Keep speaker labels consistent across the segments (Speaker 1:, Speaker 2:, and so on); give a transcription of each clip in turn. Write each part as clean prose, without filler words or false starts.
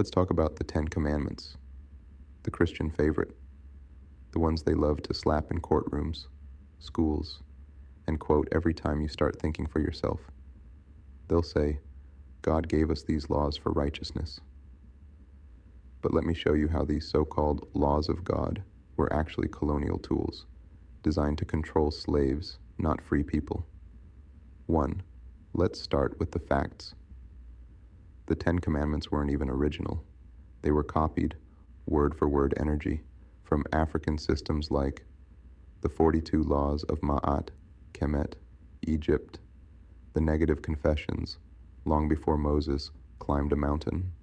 Speaker 1: Let's talk about the Ten Commandments, the Christian favorite, the ones they love to slap in courtrooms, schools, and quote every time you start thinking for yourself. They'll say, God gave us these laws for righteousness. But let me show you how these so-called laws of God were actually colonial tools, designed to control slaves, not free people. 1. Let's start with the facts. The Ten Commandments weren't even original. They were copied, word-for-word energy, from African systems like the 42 Laws of Ma'at, Kemet, Egypt, the Negative Confessions, long before Moses climbed a mountain.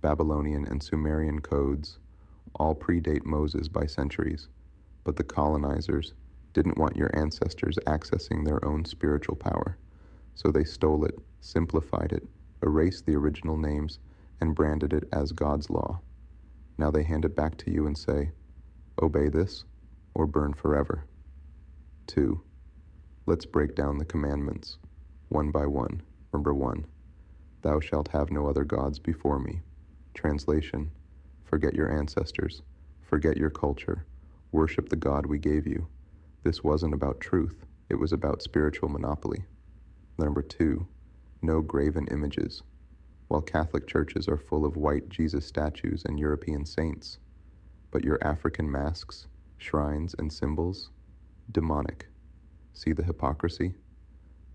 Speaker 1: Babylonian and Sumerian codes all predate Moses by centuries, but the colonizers didn't want your ancestors accessing their own spiritual power, so they stole it, simplified it, erased the original names, and branded it as God's law. Now they hand it back to you and say, obey this or burn forever. 2. Let's break down the commandments, one by one. Number 1, thou shalt have no other gods before me. Translation, forget your ancestors, forget your culture, worship the God we gave you. This wasn't about truth, it was about spiritual monopoly. Number 2, no graven images. While Catholic churches are full of white Jesus statues and European saints, but your African masks, shrines, and symbols, demonic. See the hypocrisy?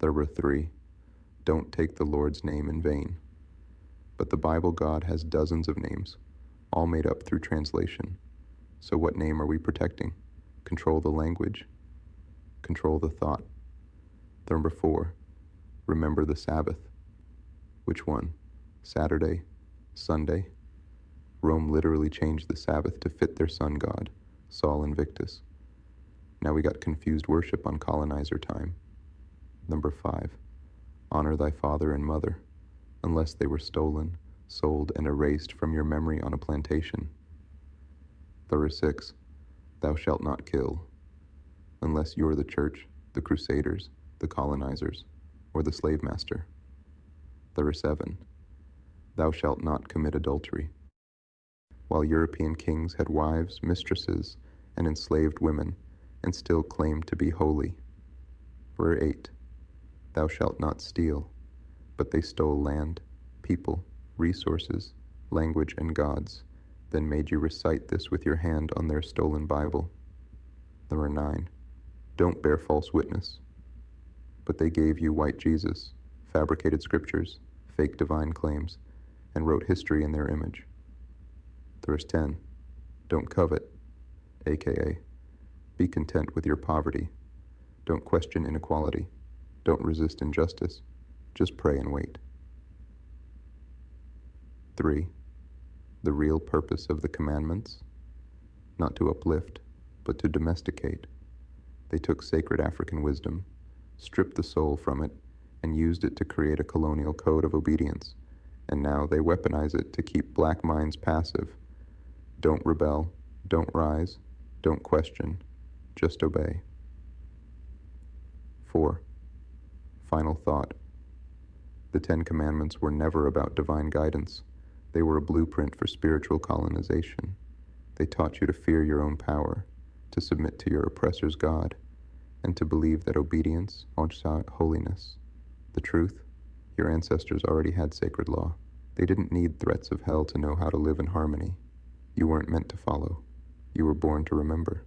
Speaker 1: Number 3, don't take the Lord's name in vain. But the Bible God has dozens of names, all made up through translation. So what name are we protecting? Control the language. Control the thought. Number 4, remember the Sabbath. Which one? Saturday? Sunday? Rome literally changed the Sabbath to fit their sun god, Sol Invictus. Now we got confused worship on colonizer time. Number 5, honor thy father and mother, unless they were stolen, sold, and erased from your memory on a plantation. Number 6, thou shalt not kill, unless you're the church, the crusaders, the colonizers, or the slave master. Number 7, thou shalt not commit adultery. While European kings had wives, mistresses, and enslaved women, and still claimed to be holy. Number 8, thou shalt not steal, but they stole land, people, resources, language, and gods, then made you recite this with your hand on their stolen Bible. Number 9, don't bear false witness, but they gave you white Jesus, fabricated scriptures, fake divine claims, and wrote history in their image. Verse 10, don't covet, aka, be content with your poverty, don't question inequality, don't resist injustice, just pray and wait. 3, the real purpose of the commandments, not to uplift, but to domesticate. They took sacred African wisdom, stripped the soul from it, and used it to create a colonial code of obedience, and now they weaponize it to keep black minds passive. Don't rebel, don't rise, don't question, just obey. 4, final thought. The Ten Commandments were never about divine guidance. They were a blueprint for spiritual colonization. They taught you to fear your own power, to submit to your oppressor's God, and to believe that obedience launched out holiness. The truth, your ancestors already had sacred law. They didn't need threats of hell to know how to live in harmony. You weren't meant to follow. You were born to remember.